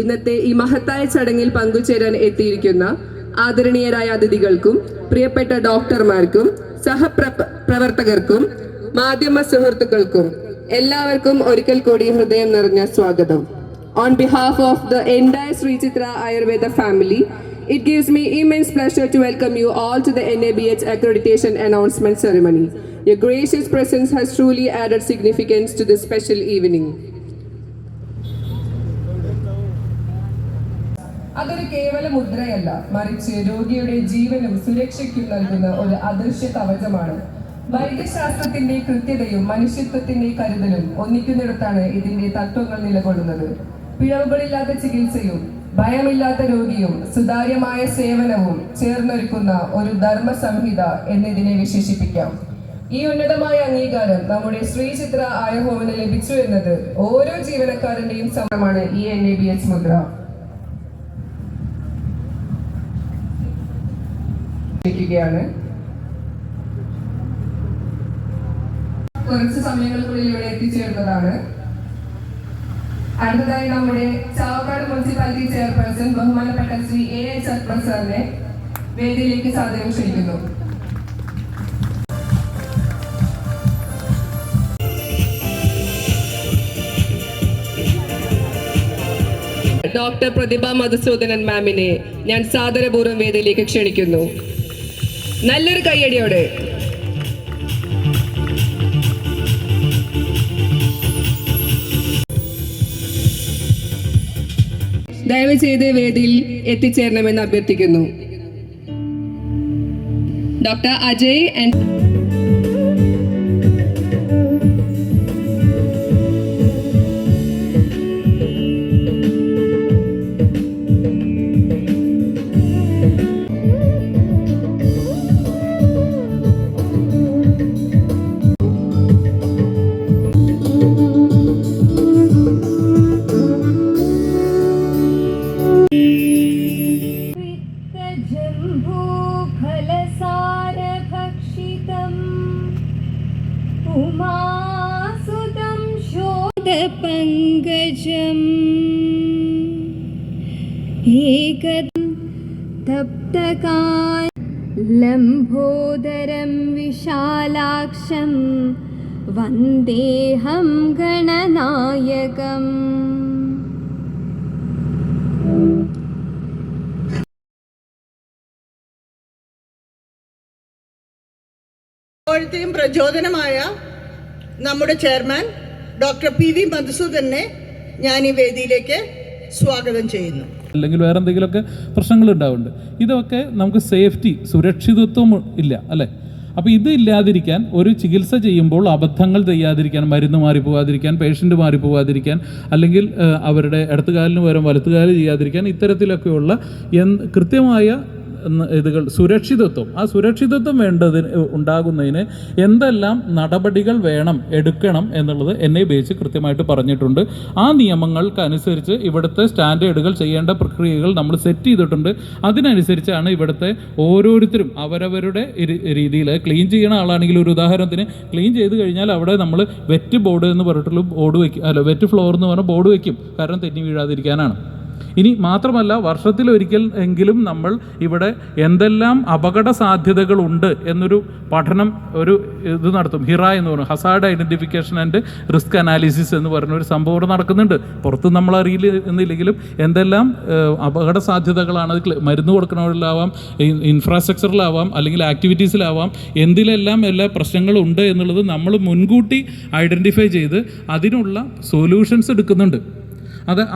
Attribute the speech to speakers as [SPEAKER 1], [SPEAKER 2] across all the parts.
[SPEAKER 1] ഇന്നത്തെ ഈ മഹത്തായ ചടങ്ങിൽ പങ്കുചേരാൻ എത്തിയിരിക്കുന്ന ആദരണീയരായ അതിഥികൾക്കും പ്രിയപ്പെട്ട ഡോക്ടർമാർക്കും സഹപ്രവർത്തകർക്കും മാധ്യമ സുഹൃത്തുക്കൾക്കും എല്ലാവർക്കും ഒരിക്കൽ കൂടി ഹൃദയം നിറഞ്ഞ സ്വാഗതം. On behalf of the entire Sri Chitra Ayurveda family, it gives me immense pleasure to welcome you all to the NABH accreditation announcement ceremony. Your gracious presence has truly added significance to this special evening. അതൊരു കേവല മുദ്രയല്ല, മറിച്ച് രോഗിയുടെ ജീവനും സുരക്ഷയ്ക്കും നൽകുന്ന ഒരു അദൃശ്യ കവചമാണ്. വൈദ്യശാസ്ത്രത്തിന്റെ കൃത്യതയും മനുഷ്യത്വത്തിന്റെ കരുതലും ഒന്നിക്കുന്നിടത്താണ് ഇതിന്റെ തത്വങ്ങൾ നിലകൊള്ളുന്നത്. പിഴവുകളില്ലാത്ത ചികിത്സയും ഭയമില്ലാത്ത രോഗിയും സുതാര്യമായ സേവനവും ചേർന്നൊരുക്കുന്ന ഒരു ധർമ്മ സംഹിത എന്നിതിനെ വിശേഷിപ്പിക്കാം. ഈ ഉന്നതമായ അംഗീകാരം നമ്മുടെ ശ്രീ ചിത്ര ആയുർഹോമിന് ലഭിച്ചു എന്നത് ഓരോ ജീവനക്കാരന്റെയും സമമാണ് ഈ NABH മുദ്ര. കുറച്ച് സമയങ്ങൾക്കുള്ളിൽ ഇവിടെ എത്തിച്ചേർന്നതാണ്. അടുത്തതായി നമ്മുടെ ചാവക്കാട് മുനിസിപ്പാലിറ്റി ചെയർപേഴ്സൺ ബഹുമാനപ്പെട്ട ശ്രീ A.H. അക്ബർ സാറിനെ വേദിയിലേക്ക് സാദരം ക്ഷണിക്കുന്നു. ഡോക്ടർ പ്രതിഭ മധുസൂദനൻ മാമിനെ ഞാൻ സാദരപൂർവ്വം വേദിയിലേക്ക് ക്ഷണിക്കുന്നു. നല്ലൊരു കയ്യടിയോടെ. ദയവ് ചെയ്ത് വേദിയിൽ എത്തിച്ചേരണമെന്ന് അഭ്യർത്ഥിക്കുന്നു. ഡോക്ടർ അജയ് ആൻഡ്
[SPEAKER 2] പങ്കജം തപ്തകാൻ ലംബോദരം വിശാലാക്ഷം വന്ദേഹം ഗണനായകം.
[SPEAKER 3] ഇപ്പോഴത്തെയും പ്രചോദനമായ നമ്മുടെ ചെയർമാൻ ഡോക്ടർ PV മധുസൂദനെ ഞാൻ ഈ വേദിയിലേക്ക് സ്വാഗതം ചെയ്യുന്നു.
[SPEAKER 4] അല്ലെങ്കിൽ വേറെ എന്തെങ്കിലുമൊക്കെ പ്രശ്നങ്ങൾ ഉണ്ടാവുന്നുണ്ട്. ഇതൊക്കെ നമുക്ക് സേഫ്റ്റി, സുരക്ഷിതത്വം ഇല്ല അല്ലേ? അപ്പോൾ ഇത് ഇല്ലാതിരിക്കാൻ, ഒരു ചികിത്സ ചെയ്യുമ്പോൾ അബദ്ധങ്ങൾ ചെയ്യാതിരിക്കാൻ, മരുന്ന് മാറിപ്പോകാതിരിക്കാൻ, പേഷ്യൻ്റ് മാറിപ്പോകാതിരിക്കാൻ, അല്ലെങ്കിൽ അവരുടെ ഇടത്തുകാലിന് പകരം വലത്തുകാല് ചെയ്യാതിരിക്കാൻ, ഇത്തരത്തിലൊക്കെയുള്ള കൃത്യമായ ഇതുകൾ സുരക്ഷിതത്വം, ആ സുരക്ഷിതത്വം ഉണ്ടാകുന്നതിന് എന്തെല്ലാം നടപടികൾ എടുക്കണം എന്നുള്ളത് NABH കൃത്യമായിട്ട് പറഞ്ഞിട്ടുണ്ട്. ആ നിയമങ്ങൾക്കനുസരിച്ച് ഇവിടുത്തെ സ്റ്റാൻഡേർഡുകൾ, ചെയ്യേണ്ട പ്രക്രിയകൾ നമ്മൾ സെറ്റ് ചെയ്തിട്ടുണ്ട്. അതിനനുസരിച്ചാണ് ഇവിടുത്തെ ഓരോരുത്തരും അവരവരുടെ രീതിയിൽ ക്ലീൻ ചെയ്യുന്ന ആളാണെങ്കിൽ, ഒരു ഉദാഹരണത്തിന് ക്ലീൻ ചെയ്ത് കഴിഞ്ഞാൽ അവിടെ നമ്മൾ വെറ്റ് ബോർഡ് എന്ന് പറഞ്ഞിട്ടുള്ള ബോർഡ് വയ്ക്കും, അല്ല വെറ്റ് ഫ്ലോർ എന്ന് പറഞ്ഞ ബോർഡ് വയ്ക്കും. കാരണം തെന്നി വീഴാതിരിക്കാനാണ്. ഇനി മാത്രമല്ല, വർഷത്തിലൊരിക്കൽ എങ്കിലും നമ്മൾ ഇവിടെ എന്തെല്ലാം അപകട സാധ്യതകളുണ്ട് എന്നൊരു പഠനം, ഒരു ഇത് നടത്തും. HIRA എന്ന് പറയുന്നത് Hazard identification and risk analysis എന്ന് പറഞ്ഞൊരു സംഭവം നടക്കുന്നുണ്ട്. പുറത്ത് നമ്മൾ അറിയില്ലെങ്കിലും എന്തെല്ലാം അപകട സാധ്യതകളാണ്, അത് മരുന്ന് കൊടുക്കണവരിലാവാം, ഇൻഫ്രാസ്ട്രക്ചറിലാവാം, അല്ലെങ്കിൽ ആക്ടിവിറ്റീസിലാവാം, എന്തിലെല്ലാം എല്ലാ പ്രശ്നങ്ങളും ഉണ്ട് എന്നുള്ളത് നമ്മൾ മുൻകൂട്ടി ഐഡൻറ്റിഫൈ ചെയ്ത് അതിനുള്ള സൊല്യൂഷൻസ് എടുക്കുന്നുണ്ട്.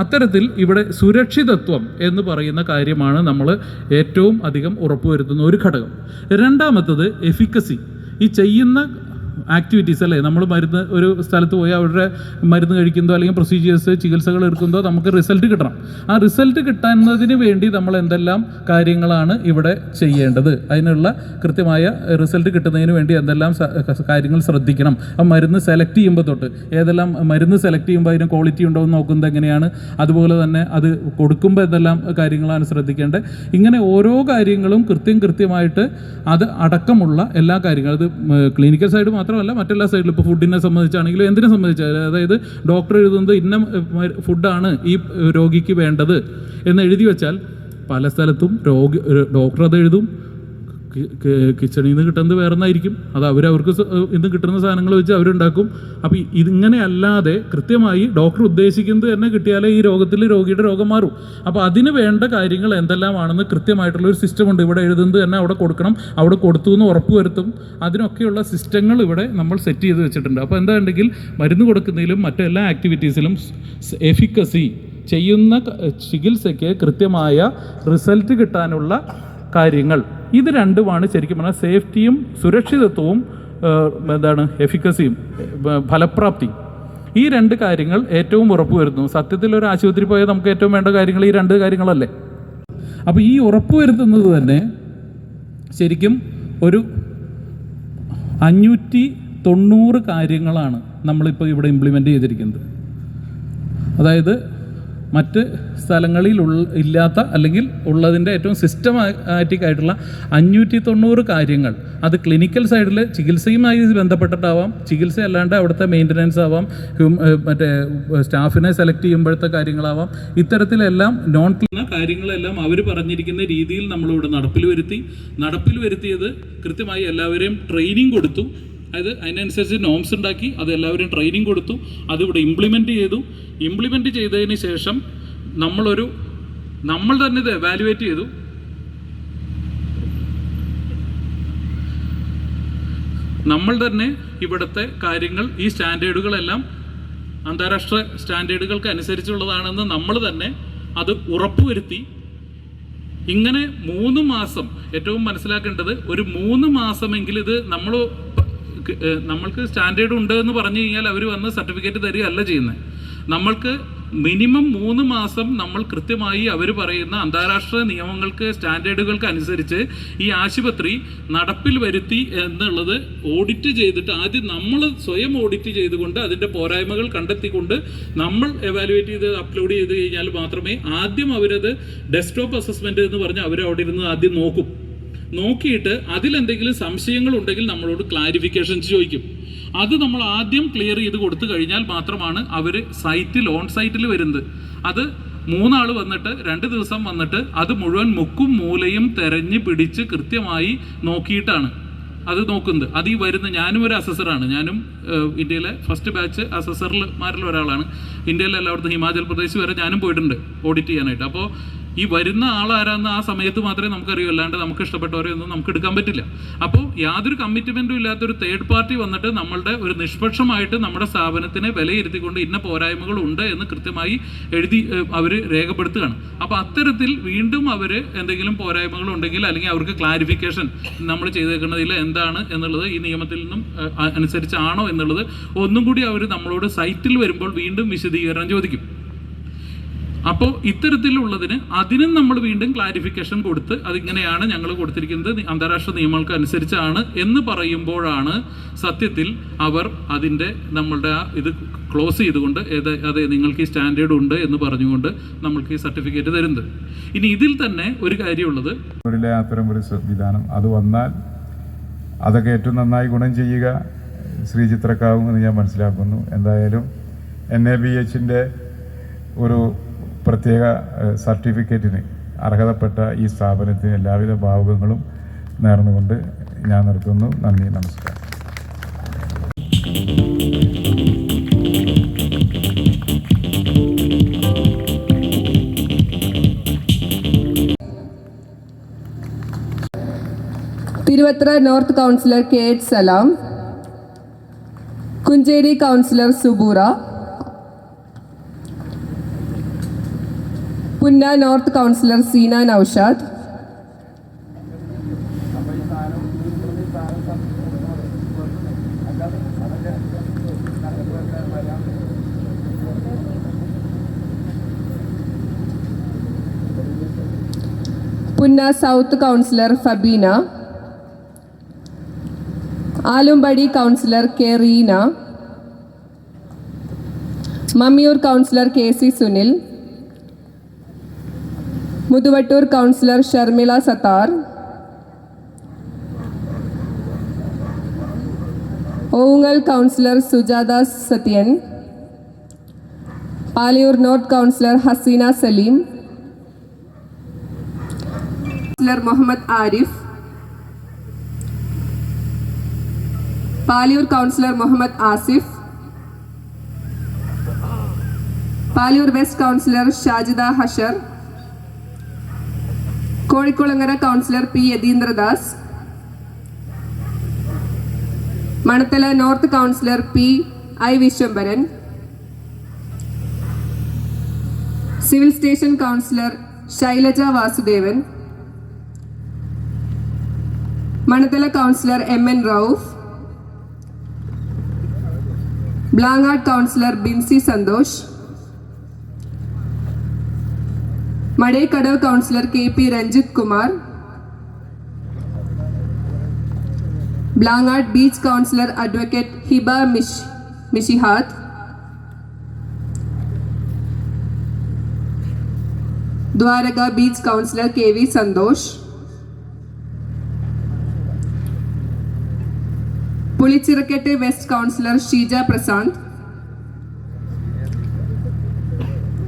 [SPEAKER 4] അത്തരത്തിൽ ഇവിടെ സുരക്ഷിതത്വം എന്ന് പറയുന്ന കാര്യമാണ് നമ്മൾ ഏറ്റവും അധികം ഉറപ്പുവരുത്തുന്ന ഒരു ഘടകം. രണ്ടാമത്തത് എഫിക്കസി. ഈ ചെയ്യുന്ന ആക്ടിവിറ്റീസ് അല്ലേ, നമ്മൾ മരുന്ന് ഒരു സ്ഥലത്ത് പോയി അവരുടെ മരുന്ന് കഴിക്കുന്നതോ അല്ലെങ്കിൽ പ്രൊസീജിയേഴ്സ്, ചികിത്സകൾ എടുക്കുന്നതോ നമുക്ക് റിസൾട്ട് കിട്ടണം. ആ റിസൾട്ട് കിട്ടുന്നതിന് വേണ്ടി നമ്മൾ എന്തെല്ലാം കാര്യങ്ങളാണ് ഇവിടെ ചെയ്യേണ്ടത്, അതിനുള്ള കൃത്യമായ റിസൾട്ട് കിട്ടുന്നതിന് വേണ്ടി എന്തെല്ലാം കാര്യങ്ങൾ ശ്രദ്ധിക്കണം. ആ മരുന്ന് സെലക്ട് ചെയ്യുമ്പോൾ തൊട്ട്, ഏതെല്ലാം മരുന്ന് സെലക്ട് ചെയ്യുമ്പോൾ അതിന് ക്വാളിറ്റി ഉണ്ടോ എന്ന് നോക്കുന്നത് എങ്ങനെയാണ്, അതുപോലെ തന്നെ അത് കൊടുക്കുമ്പോൾ എന്തെല്ലാം കാര്യങ്ങളാണ് ശ്രദ്ധിക്കേണ്ടത്. ഇങ്ങനെ ഓരോ കാര്യങ്ങളും കൃത്യമായിട്ട് അത് അടക്കമുള്ള എല്ലാ കാര്യങ്ങളും, അത് ക്ലിനിക്കൽ സൈഡ് മാത്രമല്ല മറ്റെല്ലാ സൈഡിലും, ഇപ്പോൾ ഫുഡിനെ സംബന്ധിച്ചാണെങ്കിലും എന്തിനെ സംബന്ധിച്ചാലും, അതായത് ഡോക്ടർ എഴുതുന്നത് ഇന്ന ഫുഡാണ് ഈ രോഗിക്ക് വേണ്ടത് എന്ന് എഴുതി വെച്ചാൽ പല സ്ഥലത്തും ഡോക്ടർ അത് എഴുതും, കിച്ചണിൽ നിന്ന് കിട്ടുന്നത് വേറെ ഒന്നായിരിക്കും, അത് അവർക്ക് ഇന്ന് കിട്ടുന്ന സാധനങ്ങൾ വെച്ച് അവരുണ്ടാക്കും. അപ്പോൾ ഇതിങ്ങനെ അല്ലാതെ കൃത്യമായി ഡോക്ടർ ഉദ്ദേശിക്കുന്നത് തന്നെ കിട്ടിയാലേ ഈ രോഗിയുടെ രോഗം മാറും. അപ്പോൾ അതിന് വേണ്ട കാര്യങ്ങൾ എന്തെല്ലാമാണെന്ന് കൃത്യമായിട്ടുള്ളൊരു സിസ്റ്റമുണ്ട്. ഇവിടെ എഴുതുന്നത് തന്നെ അവിടെ കൊടുക്കണം, അവിടെ കൊടുത്തു എന്ന് ഉറപ്പ് വരുത്തും. അതിനൊക്കെയുള്ള സിസ്റ്റങ്ങൾ ഇവിടെ നമ്മൾ സെറ്റ് ചെയ്ത് വെച്ചിട്ടുണ്ട്. അപ്പോൾ എന്താണെങ്കിൽ മരുന്ന് കൊടുക്കുന്നതിലും മറ്റെല്ലാ ആക്ടിവിറ്റീസിലും എഫിക്കസി, ചെയ്യുന്ന ചികിത്സയ്ക്ക് കൃത്യമായ റിസൾട്ട് കിട്ടാനുള്ള കാര്യങ്ങൾ, ഇത് രണ്ടുമാണ് ശരിക്കും പറഞ്ഞാൽ സേഫ്റ്റിയും സുരക്ഷിതത്വവും എഫിക്കസിയും ഫലപ്രാപ്തി. ഈ രണ്ട് കാര്യങ്ങൾ ഏറ്റവും ഉറപ്പുവരുത്തുന്നു. സത്യത്തിൽ ഒരു ആശുപത്രി പോയാൽ നമുക്ക് ഏറ്റവും വേണ്ട കാര്യങ്ങൾ ഈ രണ്ട് കാര്യങ്ങളല്ലേ. അപ്പോൾ ഈ ഉറപ്പുവരുത്തുന്നത് തന്നെ ശരിക്കും ഒരു 590 കാര്യങ്ങളാണ് നമ്മളിപ്പോൾ ഇവിടെ ഇംപ്ലിമെൻ്റ് ചെയ്തിരിക്കുന്നത്. അതായത് മറ്റ് സ്ഥലങ്ങളിൽ ഇല്ലാത്ത അല്ലെങ്കിൽ ഉള്ളതിൻ്റെ ഏറ്റവും സിസ്റ്റമാറ്റിക് ആയിട്ടുള്ള 590 കാര്യങ്ങൾ. അത് ക്ലിനിക്കൽ സൈഡിൽ ചികിത്സയുമായി ബന്ധപ്പെട്ടിട്ടാവാം, ചികിത്സ അല്ലാണ്ട് അവിടുത്തെ മെയിൻ്റനൻസ് ആവാം, മറ്റേ സ്റ്റാഫിനെ സെലക്ട് ചെയ്യുമ്പോഴത്തെ കാര്യങ്ങളാവാം. ഇത്തരത്തിലെല്ലാം നോൺ കാര്യങ്ങളെല്ലാം അവർ പറഞ്ഞിരിക്കുന്ന രീതിയിൽ നമ്മളിവിടെ നടപ്പിൽ വരുത്തിയത് കൃത്യമായി എല്ലാവരെയും ട്രെയിനിങ് കൊടുത്തു. അതായത് അതിനനുസരിച്ച് നോംസ് ഉണ്ടാക്കി, അത് എല്ലാവരും ട്രെയിനിങ് കൊടുത്തു, അതിവിടെ ഇംപ്ലിമെൻറ്റ് ചെയ്തതിന് ശേഷം നമ്മൾ തന്നെ ഇത് എവാലുവേറ്റ് ചെയ്തു. നമ്മൾ തന്നെ ഇവിടുത്തെ കാര്യങ്ങൾ, ഈ സ്റ്റാൻഡേർഡുകളെല്ലാം അന്താരാഷ്ട്ര സ്റ്റാൻഡേർഡുകൾക്ക് അനുസരിച്ചുള്ളതാണെന്ന് നമ്മൾ തന്നെ അത് ഉറപ്പുവരുത്തി. ഇങ്ങനെ 3 മാസം, ഏറ്റവും മനസ്സിലാക്കേണ്ടത് ഒരു 3 മാസമെങ്കിലും ഇത് നമ്മൾക്ക് സ്റ്റാൻഡേർഡ് ഉണ്ട് എന്ന് പറഞ്ഞു കഴിഞ്ഞാൽ അവർ വന്ന് സർട്ടിഫിക്കറ്റ് തരികയല്ല ചെയ്യുന്നത്. നമ്മൾക്ക് മിനിമം 3 മാസം നമ്മൾ കൃത്യമായി അവർ പറയുന്ന അന്താരാഷ്ട്ര നിയമങ്ങൾക്ക് സ്റ്റാൻഡേർഡുകൾക്ക് അനുസരിച്ച് ഈ ആശുപത്രി നടപ്പിൽ വരുത്തി എന്നുള്ളത് ഓഡിറ്റ് ചെയ്തിട്ട്, ആദ്യം നമ്മൾ സ്വയം ഓഡിറ്റ് ചെയ്തുകൊണ്ട് അതിൻ്റെ പോരായ്മകൾ കണ്ടെത്തിക്കൊണ്ട് നമ്മൾ എവാലുവേറ്റ് ചെയ്ത് അപ്ലോഡ് ചെയ്ത് കഴിഞ്ഞാൽ മാത്രമേ ആദ്യം അവരത് ഡെസ്ക്ടോപ്പ് അസസ്മെൻറ്റ് എന്ന് പറഞ്ഞ് അവരവിടെ ഇരുന്ന് ആദ്യം നോക്കിയിട്ട് അതിലെന്തെങ്കിലും സംശയങ്ങളുണ്ടെങ്കിൽ നമ്മളോട് ക്ലാരിഫിക്കേഷൻസ് ചോദിക്കും. അത് നമ്മൾ ആദ്യം ക്ലിയർ ചെയ്ത് കൊടുത്തു കഴിഞ്ഞാൽ മാത്രമാണ് അവർ ഓൺ സൈറ്റിൽ വരുന്നത്. അത് 3 ആൾ വന്നിട്ട് 2 ദിവസം വന്നിട്ട് അത് മുഴുവൻ മുക്കും മൂലയും തെരഞ്ഞ് പിടിച്ച് കൃത്യമായി നോക്കിയിട്ടാണ് അത് നോക്കുന്നത്. അത് ഈ ഞാനും ഒരു അസസറാണ്. ഞാനും ഇന്ത്യയിലെ ഫസ്റ്റ് ബാച്ച് അസസർമാരിൽ ഒരാളാണ്. ഇന്ത്യയിലെ എല്ലായിടത്തും ഹിമാചൽ പ്രദേശ് വരെ ഞാനും പോയിട്ടുണ്ട് ഓഡിറ്റ് ചെയ്യാനായിട്ട്. അപ്പോൾ ഈ വരുന്ന ആളാരാന്ന് ആ സമയത്ത് മാത്രമേ നമുക്കറിയൂ, അല്ലാണ്ട് നമുക്ക് ഇഷ്ടപ്പെട്ടവരെ ഒന്നും നമുക്ക് എടുക്കാൻ പറ്റില്ല. അപ്പോൾ യാതൊരു കമ്മിറ്റ്മെൻറ്റും ഇല്ലാത്തൊരു തേർഡ് പാർട്ടി വന്നിട്ട് നമ്മളുടെ ഒരു നിഷ്പക്ഷമായിട്ട് നമ്മുടെ സ്ഥാപനത്തിനെ വിലയിരുത്തിക്കൊണ്ട് ഇന്ന പോരായ്മകൾ ഉണ്ട് എന്ന് കൃത്യമായി അവർ രേഖപ്പെടുത്തുകയാണ്. അപ്പോൾ അത്തരത്തിൽ വീണ്ടും അവർ എന്തെങ്കിലും പോരായ്മകൾ ഉണ്ടെങ്കിൽ അല്ലെങ്കിൽ അവർക്ക് ക്ലാരിഫിക്കേഷൻ നമ്മൾ ചെയ്തേക്കുന്നതിൽ എന്താണ് എന്നുള്ളത് ഈ നിയമത്തിൽ നിന്നും അനുസരിച്ചാണോ എന്നുള്ളത് ഒന്നും കൂടി അവർ നമ്മളോട് സൈറ്റിൽ വരുമ്പോൾ വീണ്ടും വിശദീകരണം ചോദിക്കും. അപ്പോൾ ഇത്തരത്തിലുള്ളതിന് അതിനും നമ്മൾ വീണ്ടും ക്ലാരിഫിക്കേഷൻ കൊടുത്ത് അതിങ്ങനെയാണ് ഞങ്ങൾ കൊടുത്തിരിക്കുന്നത്, അന്താരാഷ്ട്ര നിയമങ്ങൾക്ക് അനുസരിച്ചാണ് എന്ന് പറയുമ്പോഴാണ് സത്യത്തിൽ അവർ അതിൻ്റെ നമ്മളുടെ ഇത് ക്ലോസ് ചെയ്തുകൊണ്ട് അതെ നിങ്ങൾക്ക് ഈ സ്റ്റാൻഡേർഡ് ഉണ്ട് എന്ന് പറഞ്ഞുകൊണ്ട് നമ്മൾക്ക് ഈ സർട്ടിഫിക്കറ്റ് തരുന്നത്. ഇനി ഇതിൽ തന്നെ ഒരു കാര്യമുള്ളത്,
[SPEAKER 5] അത്തരം ഒരു സംവിധാനം അത് വന്നാൽ അതൊക്കെ ഏറ്റവും നന്നായി ഗുണം ചെയ്യുക ശ്രീചിത്രക്കാവും എന്ന് ഞാൻ മനസ്സിലാക്കുന്നു. എന്തായാലും NABHൻ്റെ ഒരു പ്രത്യേക സർട്ടിഫിക്കറ്റിന് അർഹതപ്പെട്ട ഈ സ്ഥാപനത്തിന് എല്ലാവിധ ഭാവുകങ്ങളും നേർന്നുകൊണ്ട് ഞാൻ നിർത്തുന്നു. നന്ദി, നമസ്കാരം.
[SPEAKER 1] Thiruvathra north councillor KH Salam, Kuncheri councillor Subura, Punna north councillor Seena Naushad, Punna south councillor Fabeena, Alumbadi councillor K Reena, Mammiyur councillor KC Sunil, Muthuvattur councillor Sharmila Sathar, Ongal councillor Sujatha Sathyan, Palayur north councillor Haseena Saleem, councillor Muhammad Arif, Palayur councillor Muhammad Asif, Palayur west councillor Shajida Hashar, Kozhikkulangara councillor P Yathindradas, Manathala north councillor P I Vishwambharan, civil station councillor Shailaja Vasudevan, Manathala councillor M N. Rauf, Blangad councillor Binsy Santhosh, Madekkadavu councillor K P. Ranjith Kumar, Blangad beach councillor advocate Hiba Mishihath, Dwaraka beach councillor K V. Santhosh, Pulichirakkettu west councillor Sheeja Prashanth,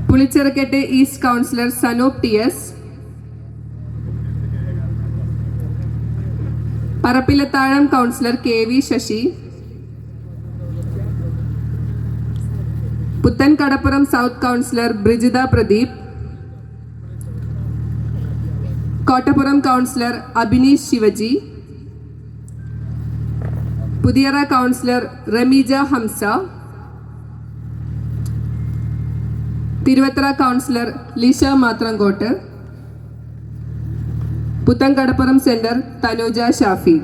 [SPEAKER 1] Pulichirakkettu east councillor Sanoop T S, Parappilathazham councillor K V. Sasi, Puthankadappuram south councillor Brijitha Pradeep, Kottappuram councillor Abhineesh Shivaji, Puthiyara councillor Rameeja Hamza, Thiruvathra councillor Lisha Mathrankott, Puthankadappuram centre Thanuja Shafi.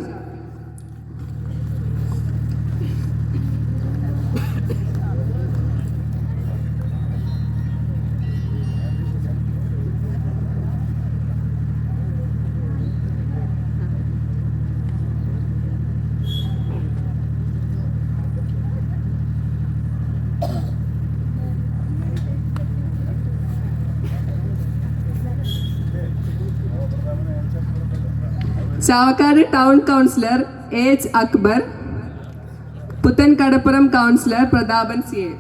[SPEAKER 1] Chavakkad town councillor H Akbar, Puthankadappuram councillor Prathapan C A.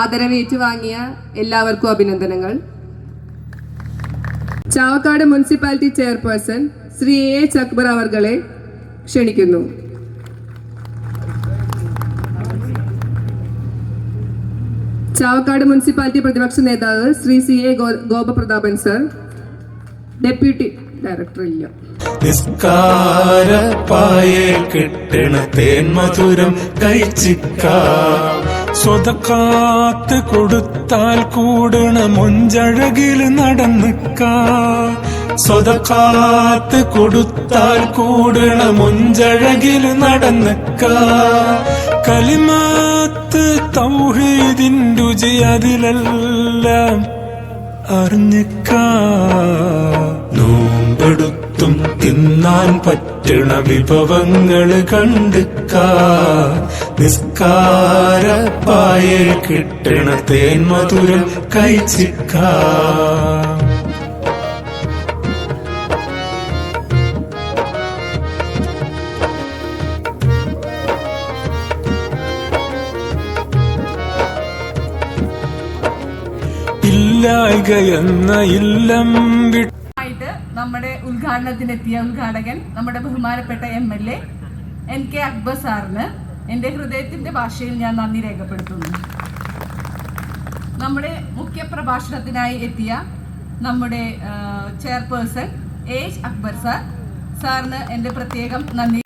[SPEAKER 1] ആദരവ് ഏറ്റുവാങ്ങിയ എല്ലാവർക്കും അഭിനന്ദനങ്ങൾ. Chavakkad municipality chairperson Shri H Akbar അവർകളെ ക്ഷണിക്കുന്നു. Chavakkad municipality പ്രതിപക്ഷ നേതാവ് Shri C.A. Gopaprathapan sir, deputy director ഇല്ല.
[SPEAKER 6] നിസ്കാരപ്പായേ കിട്ടണ തേൻ മധുരം കഴിച്ചിക്ക, സ്വതക്കാത്ത് കൊടുത്താൽ കൂടണ മൊഞ്ചഴകിൽ നടന്നിക്ക, സ്വതക്കാത്ത് കൊടുത്താൽ കൂടണ മൊഞ്ചഴകിൽ നടന്നിക്ക, കലിമാത്ത് തൗഹീദിൻ രുചി അതിലെല്ലാം അറിഞ്ഞിക്ക, നോമ്പെടുത്തും തിന്നാൻ പറ്റണ വിഭവങ്ങള് കണ്ടിക്ക, നിസ്കാരപ്പായേ കിട്ടണ തേൻ മധുരം കഴിച്ചിക്ക. ഇല്ലായ്ക എന്ന ഇല്ലം
[SPEAKER 7] ആയിട്ട് നമ്മുടെ ഉദ്ഘാടനത്തിനെത്തിയ ഉദ്ഘാടകൻ നമ്മുടെ ബഹുമാനപ്പെട്ട MLA NK അക്ബർ സാറിന് എൻ്റെ ഹൃദയത്തിൻ്റെ ഭാഷയിൽ ഞാൻ നന്ദി രേഖപ്പെടുത്തുന്നു. നമ്മുടെ മുഖ്യ പ്രഭാഷണത്തിനായി എത്തിയ നമ്മുടെ ചെയർപേഴ്സൺ എച്ച് അക്ബർ സാറിന് എൻ്റെ പ്രത്യേകം നന്ദി.